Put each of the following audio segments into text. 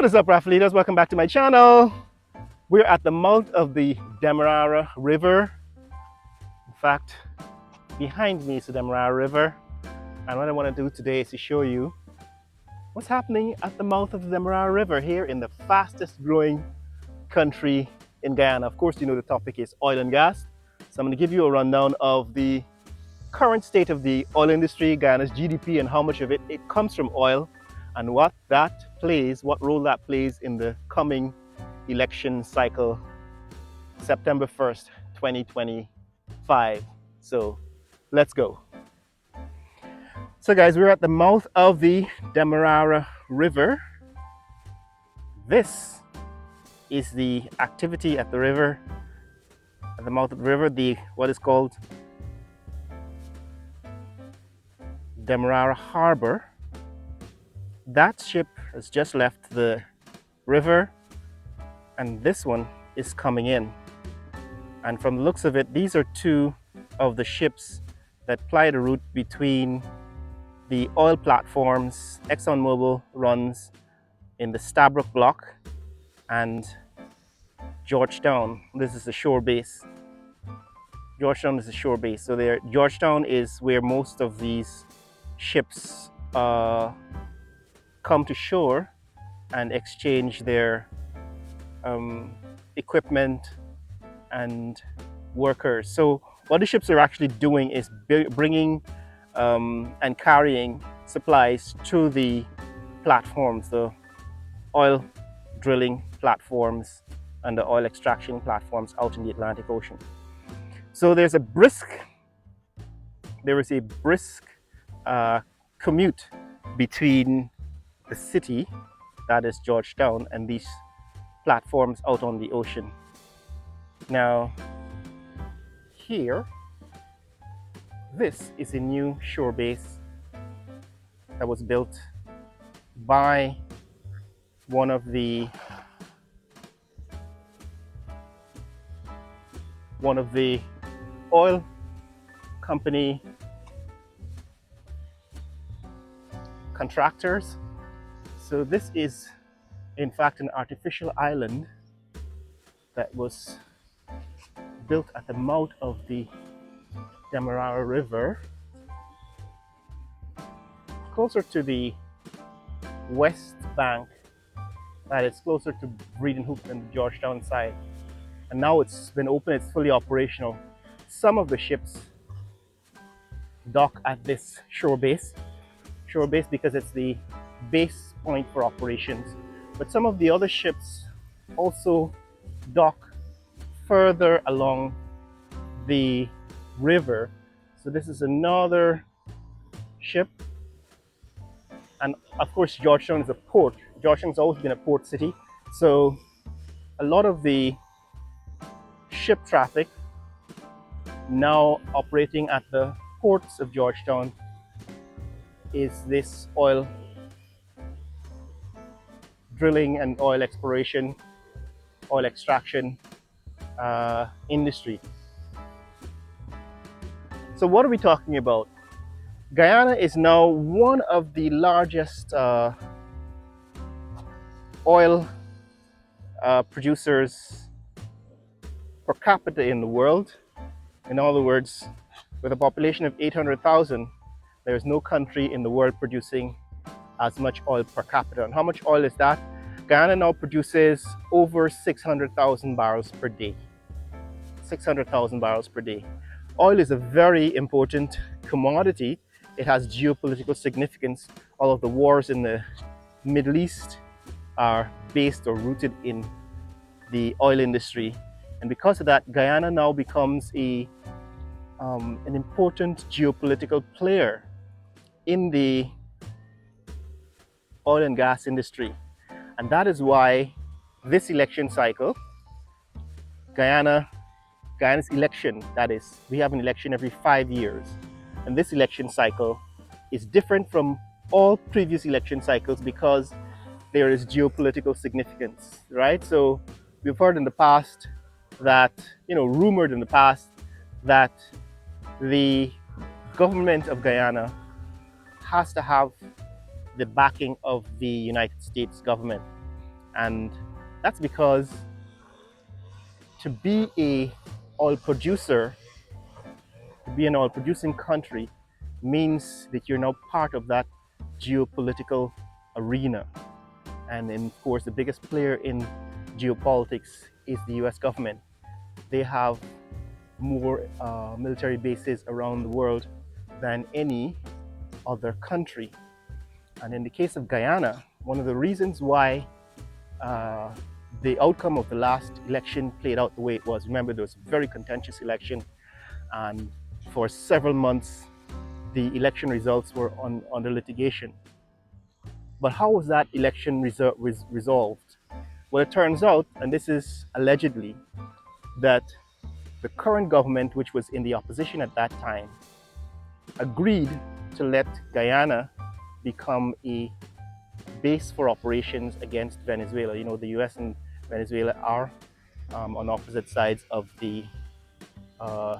What is up, Raffleaders? Welcome back to my channel. We're at the mouth of the Demerara River. In fact, behind me is the Demerara River. And what I want to do today is to show you what's happening at the mouth of the Demerara River here in the fastest growing country in Guyana. Of course, you know the topic is oil and gas. So I'm going to give you a rundown of the current state of the oil industry, Guyana's GDP, and how much of it comes from oil, and what role that plays in the coming election cycle, September 1st, 2025. So let's go. So guys, we're at the mouth of the Demerara River. This is the activity at the river, at the mouth of the river, what is called Demerara Harbor. That ship has just left the river and this one is coming in. And from the looks of it, these are two of the ships that ply the route between the oil platforms ExxonMobil runs in the Stabroek block and Georgetown. This is the shore base. Georgetown is the shore base. So Georgetown is where most of these ships come to shore and exchange their equipment and workers. So what the ships are actually doing is bringing and carrying supplies to the platforms, the oil drilling platforms and the oil extraction platforms out in the Atlantic Ocean. So there is a brisk commute between the city, that is Georgetown, and these platforms out on the ocean. Now here, this is a new shore base that was built by one of the oil company contractors. So this is in fact an artificial island that was built at the mouth of the Demerara River, closer to the west bank, that is closer to Breeden Hoop than the Georgetown side. And now it's been open, it's fully operational. Some of the ships dock at this shore base because it's the base point for operations. But some of the other ships also dock further along the river. So this is another ship. And of course, Georgetown is a port. Georgetown's always been a port city. So a lot of the ship traffic now operating at the ports of Georgetown is this oil drilling and oil exploration, oil extraction industry. So what are we talking about? Guyana is now one of the largest oil producers per capita in the world. In other words, with a population of 800,000, there is no country in the world producing as much oil per capita. And how much oil is that? Guyana now produces over 600,000 barrels per day. 600,000 barrels per day. Oil is a very important commodity. It has geopolitical significance. All of the wars in the Middle East are based or rooted in the oil industry. And because of that, Guyana now becomes an important geopolitical player in the oil and gas industry. And that is why this election cycle, Guyana's election, that is, we have an election every 5 years. And this election cycle is different from all previous election cycles because there is geopolitical significance, right? So we've heard in the past that, rumored in the past that the government of Guyana has to have the backing of the United States government. And that's because to be a oil producer, to be an oil producing country, means that you're now part of that geopolitical arena. And then, of course, the biggest player in geopolitics is the US government. They have more military bases around the world than any other country. And in the case of Guyana, one of the reasons why uh, the outcome of the last election played out the way it was, remember, there was a very contentious election, and for several months, the election results were under litigation. But how was that election resolved? Well, it turns out, and this is allegedly, that the current government, which was in the opposition at that time, agreed to let Guyana become a base for operations against Venezuela. You know, the US and Venezuela are on opposite sides of the uh,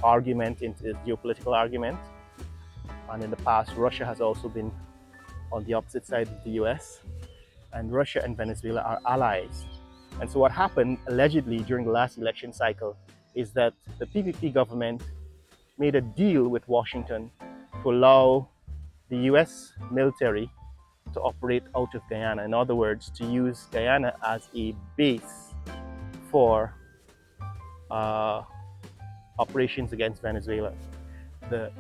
argument, into the geopolitical argument. And in the past, Russia has also been on the opposite side of the US. And Russia and Venezuela are allies. And so what happened allegedly during the last election cycle is that the PPP government made a deal with Washington to allow the US military to operate out of Guyana. In other words, to use Guyana as a base for operations against Venezuela. The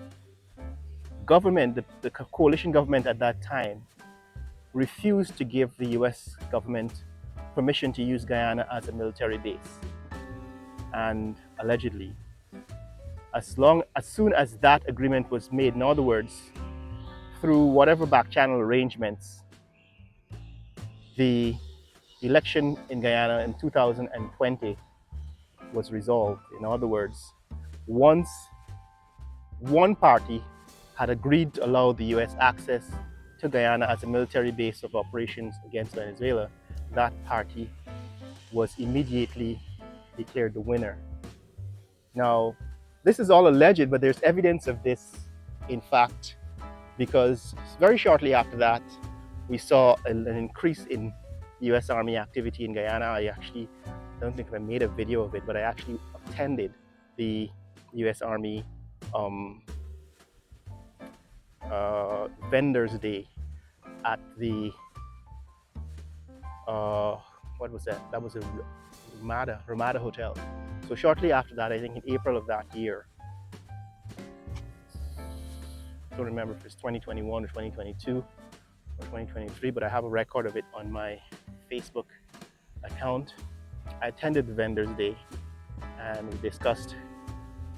government, the coalition government at that time, refused to give the US government permission to use Guyana as a military base. And allegedly, as soon as that agreement was made, in other words, through whatever back channel arrangements, the election in Guyana in 2020 was resolved. In other words, once one party had agreed to allow the US access to Guyana as a military base of operations against Venezuela, that party was immediately declared the winner. Now, this is all alleged, but there's evidence of this, in fact, because very shortly after that, we saw an increase in US Army activity in Guyana. I don't think I made a video of it, but I actually attended the US Army Vendors Day at the, what was that? That was a Ramada Hotel. So shortly after that, I think in April of that year, I don't remember if it's 2021 or 2022 or 2023, but I have a record of it on my Facebook account. I attended the Vendors Day, and we discussed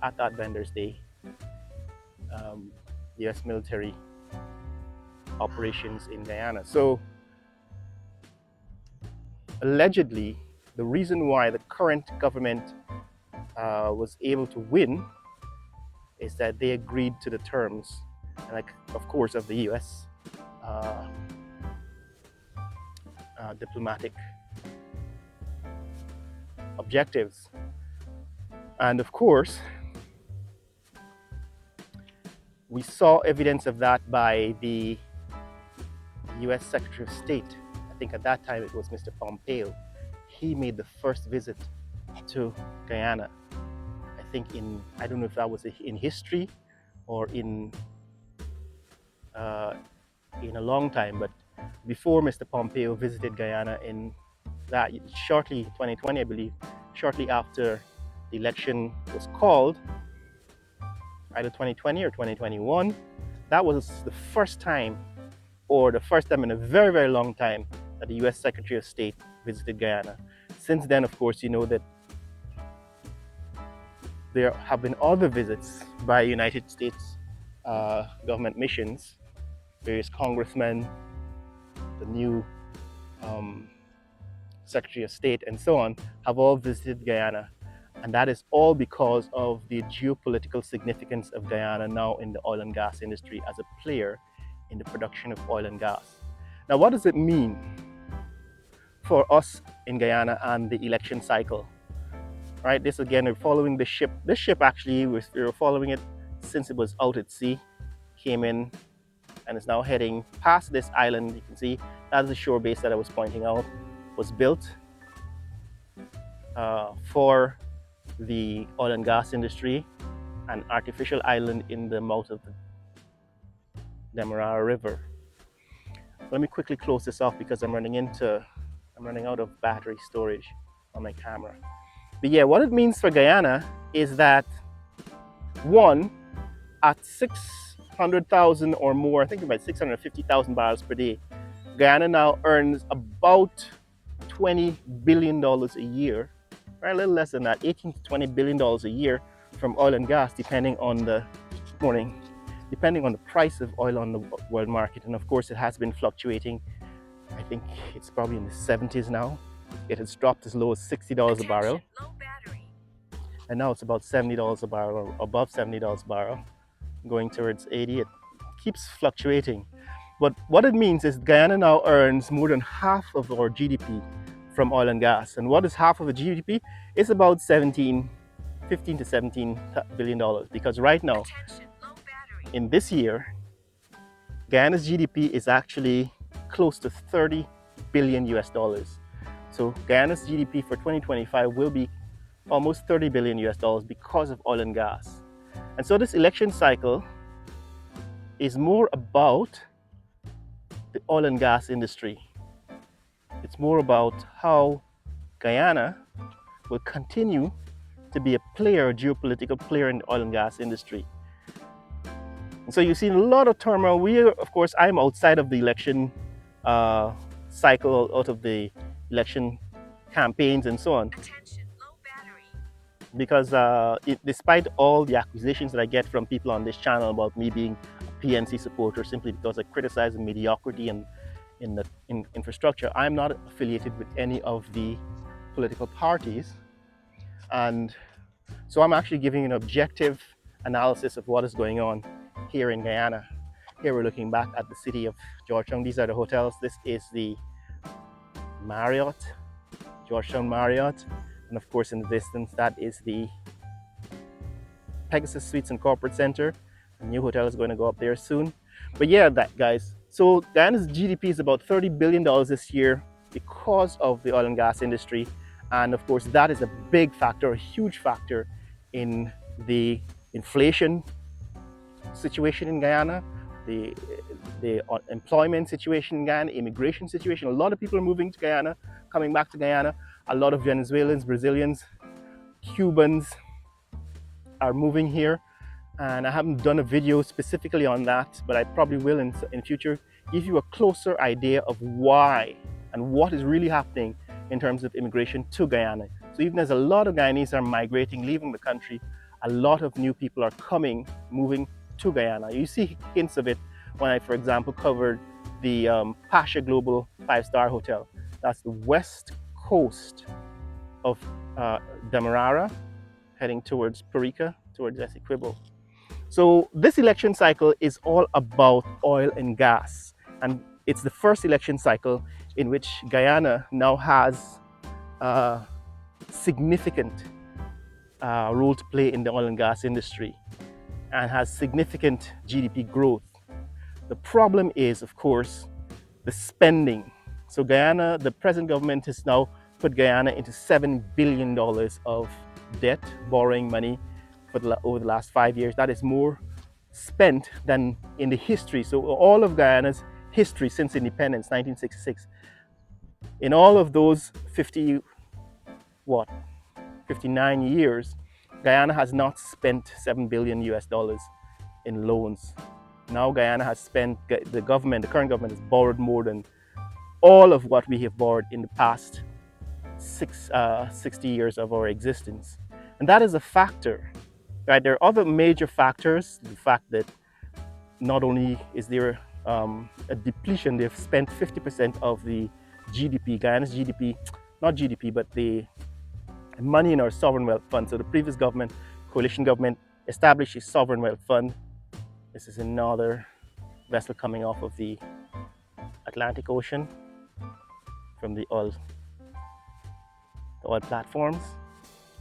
at that Vendors Day US military operations in Guyana. So allegedly, the reason why the current government was able to win is that they agreed to the terms, like, of course, of the US diplomatic objectives. And of course, we saw evidence of that by the US Secretary of State. I think at that time it was Mr. Pompeo. He made the first visit to Guyana. I think I don't know if that was in history or in a long time, but before Mr. Pompeo visited Guyana in that shortly 2020, I believe, shortly after the election was called, either 2020 or 2021, that was the first time, or the first time in a very, very long time, that the US Secretary of State visited Guyana. Since then, of course, you know that there have been other visits by United States government missions. Various congressmen, the new Secretary of State, and so on, have all visited Guyana. And that is all because of the geopolitical significance of Guyana now in the oil and gas industry as a player in the production of oil and gas. Now, what does it mean for us in Guyana and the election cycle? Right, this again, we're following the ship. This ship actually, we were following it since it was out at sea, came in, and is now heading past this island. You can see that's the shore base that I was pointing out. was built for the oil and gas industry, an artificial island in the mouth of the Demerara River. Let me quickly close this off because I'm running out of battery storage on my camera. But yeah, what it means for Guyana is that one, at 600,000 or more, I think about 650,000 barrels per day, Guyana now earns about $20 billion a year, or a little less than that, 18 to $20 billion a year from oil and gas, depending on the price of oil on the world market. And of course, it has been fluctuating. I think it's probably in the 70s now. It has dropped as low as $60 a barrel. And now it's about $70 a barrel, or above $70 a barrel, going towards 80. It keeps fluctuating. But what it means is Guyana now earns more than half of our GDP from oil and gas. And what is half of the GDP? It's about 15 to $17 billion. Because right now, in this year, Guyana's GDP is actually close to 30 billion US dollars. So Guyana's GDP for 2025 will be almost 30 billion US dollars because of oil and gas. And so this election cycle is more about the oil and gas industry. It's more about how Guyana will continue to be a player, a geopolitical player in the oil and gas industry. And so you've seen a lot of turmoil. Of course, I'm outside of the election cycle, out of the election campaigns and so on. Because despite all the accusations that I get from people on this channel about me being a PNC supporter simply because I criticize the mediocrity in infrastructure, I'm not affiliated with any of the political parties. And so I'm actually giving an objective analysis of what is going on here in Guyana. Here we're looking back at the city of Georgetown. These are the hotels. This is the Marriott, Georgetown Marriott. And of course, in the distance, that is the Pegasus Suites and Corporate Center. A new hotel is going to go up there soon. But yeah, that guys. So Guyana's GDP is about $30 billion this year because of the oil and gas industry. And of course, that is a big factor, a huge factor in the inflation situation in Guyana, the employment situation in Guyana, immigration situation. A lot of people are moving to Guyana, coming back to Guyana. A lot of Venezuelans, Brazilians, Cubans are moving here. And I haven't done a video specifically on that, but I probably will in future, give you a closer idea of why and what is really happening in terms of immigration to Guyana. So even as a lot of Guyanese are migrating, leaving the country, a lot of new people are coming, moving to Guyana. You see hints of it when I, for example, covered the Pasha Global 5-star Hotel. That's the west coast of Demerara, heading towards Parika, towards Essequibo. So this election cycle is all about oil and gas. And it's the first election cycle in which Guyana now has a significant role to play in the oil and gas industry and has significant GDP growth. The problem is, of course, the spending. So Guyana, the present government has now put Guyana into $7 billion of debt, borrowing money over the last 5 years. That is more spent than in the history. So all of Guyana's history since independence, 1966, in all of those 59 years, Guyana has not spent $7 billion US dollars in loans. Now Guyana has spent, the current government has borrowed more than all of what we have borrowed in the past 60 years of our existence. And that is a factor, right? There are other major factors. The fact that not only is there a depletion, they've spent 50% of the GDP, Guyana's GDP, not GDP, but the money in our sovereign wealth fund. So the previous government, coalition government, established a sovereign wealth fund. This is another vessel coming off of the Atlantic Ocean from the oil platforms.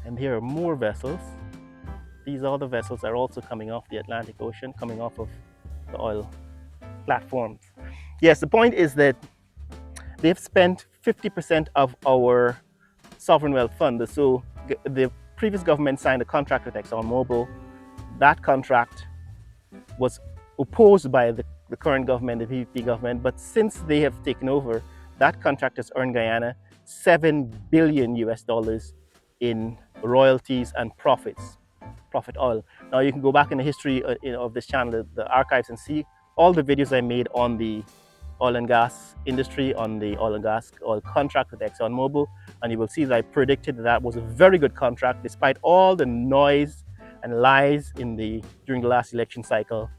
And here are more vessels. These other vessels are also coming off the Atlantic Ocean, coming off of the oil platforms. Yes, the point is that they've spent 50% of our sovereign wealth fund. So the previous government signed a contract with ExxonMobil. That contract was opposed by the current government, the PPP government, but since they have taken over, that contract has earned Guyana $7 billion US dollars in royalties and profits, profit oil. Now you can go back in the history of this channel, the archives, and see all the videos I made on the oil and gas industry, on the oil contract with ExxonMobil, and you will see that I predicted that was a very good contract despite all the noise and lies during the last election cycle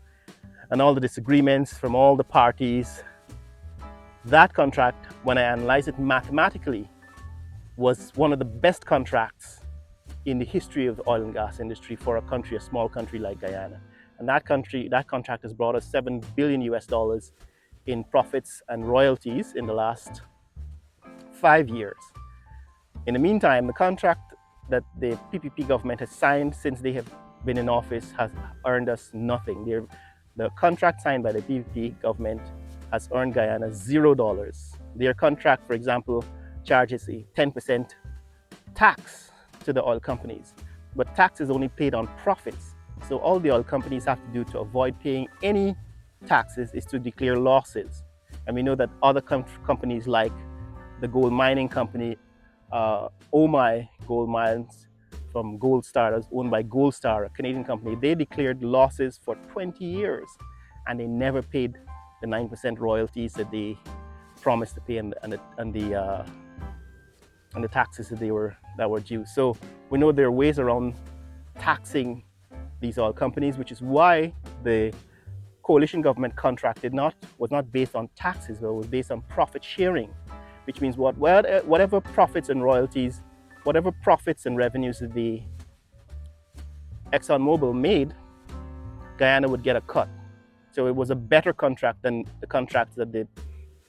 and all the disagreements from all the parties. That contract, when I analyzed it mathematically, was one of the best contracts in the history of the oil and gas industry for a small country like Guyana. And that contract has brought us $7 billion US dollars in profits and royalties in the last 5 years. In the meantime, the contract that the PPP government has signed since they have been in office has earned us nothing. The contract signed by the PPP government has earned Guyana $0. Their contract, for example, charges a 10% tax to the oil companies, but tax is only paid on profits. So all the oil companies have to do to avoid paying any taxes is to declare losses. And we know that other companies like the gold mining company, Omai Gold Mines from Gold Star, that's owned by Gold Star, a Canadian company, they declared losses for 20 years and they never paid the 9% royalties that they promised to pay and the taxes that were due. So we know there are ways around taxing these oil companies, which is why the coalition government contract was not based on taxes, but it was based on profit sharing, which means whatever profits and royalties, whatever profits and revenues that the ExxonMobil made, Guyana would get a cut. So it was a better contract than the contracts that the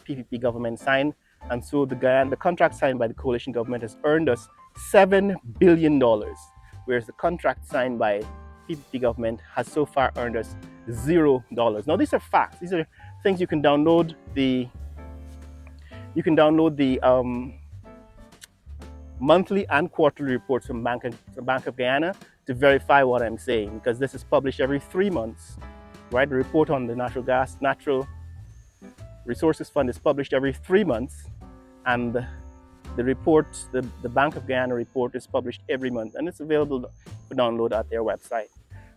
PPP government signed. And so the contract signed by the coalition government has earned us $7 billion, whereas the contract signed by PPP government has so far earned us $0. Now these are facts. These are things you can download the monthly and quarterly reports from Bank of Guyana to verify what I'm saying, because this is published every 3 months, right? The report on the Natural Resources Fund is published every 3 months, and the report, the Bank of Guyana report, is published every month, and it's available for download at their website.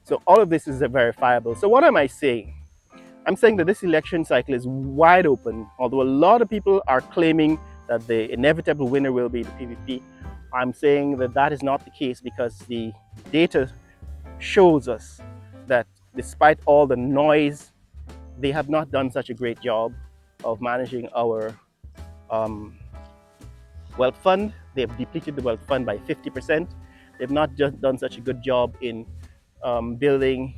So all of this is verifiable. So what am I saying? I'm saying that this election cycle is wide open. Although a lot of people are claiming that the inevitable winner will be the PPP, I'm saying that that is not the case, because the data shows us that despite all the noise, they have not done such a great job of managing our wealth fund. They have depleted the wealth fund by 50%. They've not just done such a good job in building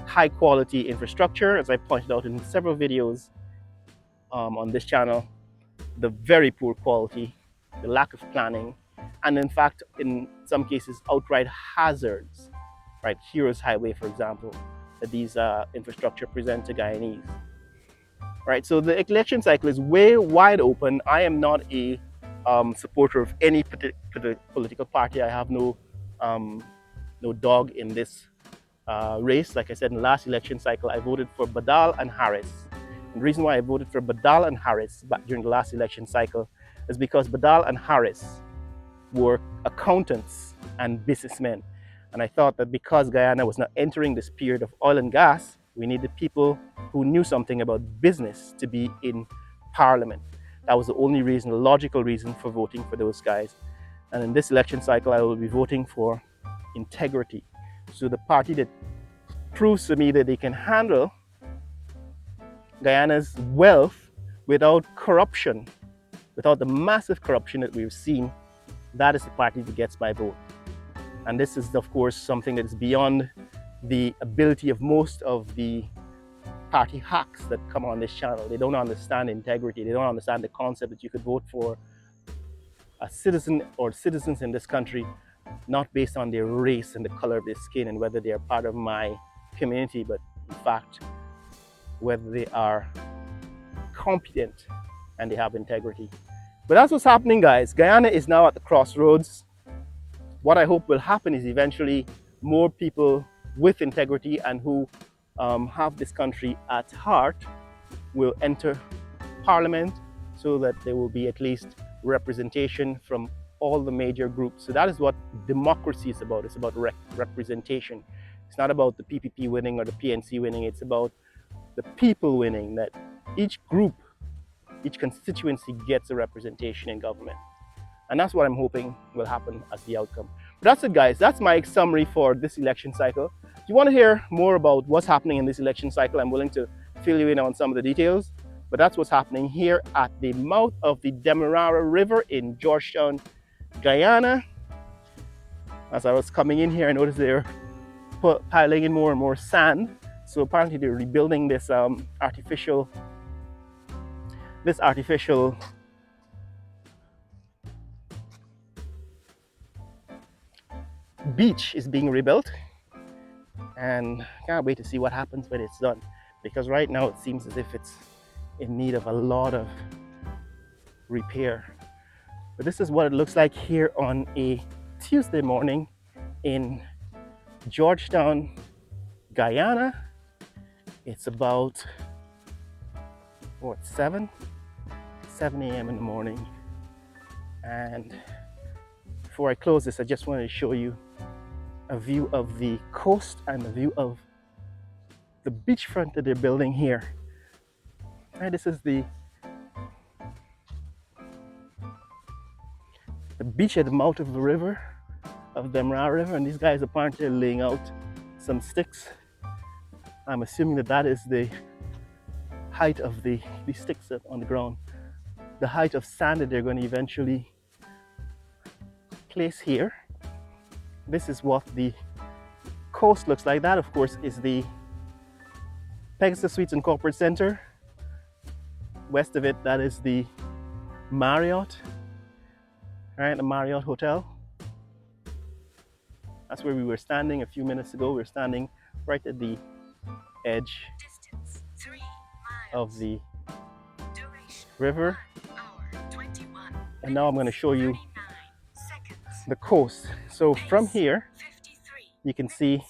high quality infrastructure, as I pointed out in several videos on this channel, the very poor quality, the lack of planning, and in fact, in some cases, outright hazards, right? Heroes Highway, for example, that these infrastructure present to Guyanese. Right, so the election cycle is way wide open. I am not a supporter of any political party. I have no dog in this race. Like I said, in the last election cycle, I voted for Badal and Harris. And the reason why I voted for Badal and Harris back during the last election cycle is because Badal and Harris were accountants and businessmen. And I thought that because Guyana was now entering this period of oil and gas, we needed people who knew something about business to be in parliament. That was the only reason, the logical reason for voting for those guys. And in this election cycle, I will be voting for integrity. So the party that proves to me that they can handle Guyana's wealth without corruption, without the massive corruption that we've seen, that is the party that gets my vote. And this is, of course, something that is beyond the ability of most of the party hacks that come on this channel. They don't understand integrity. They don't understand the concept that you could vote for a citizen or citizens in this country not based on their race and the color of their skin and whether they are part of my community, but in fact, whether they are competent and they have integrity. But that's what's happening, guys. Guyana is now at the crossroads. What I hope will happen is eventually more people with integrity and who have this country at heart will enter parliament so that there will be at least representation from all the major groups. So that is what democracy is about. It's about representation. It's not about the PPP winning or the PNC winning. It's about the people winning, that each group, each constituency gets a representation in government. And that's what I'm hoping will happen as the outcome. But that's it, guys. That's my summary for this election cycle. If you want to hear more about what's happening in this election cycle, I'm willing to fill you in on some of the details. But that's what's happening here at the mouth of the Demerara River in Georgetown, Guyana. As I was coming in here, I noticed they're piling in more and more sand. So apparently they're rebuilding this artificial beach is being rebuilt, and can't wait to see what happens when it's done, because right now it seems as if it's in need of a lot of repair. But this is what it looks like here on a Tuesday morning in Georgetown, Guyana. It's about 7 a.m. in the morning. And before I close this, I just wanted to show you a view of the coast and a view of the beachfront that they're building here. And this is the beach at the mouth of the river, of the Demerara River, and these guys apparently are laying out some sticks. I'm assuming that that is the height of the sticks on the ground, the height of sand that they're going to eventually place here. This is what the coast looks like. That, of course, is the Pegasus Suites and Corporate Center. West of it, that is the Marriott, right? The Marriott Hotel. That's where we were standing a few minutes ago. We were standing right at the edge of the river. And now I'm going to show you the coast. So from here, you can see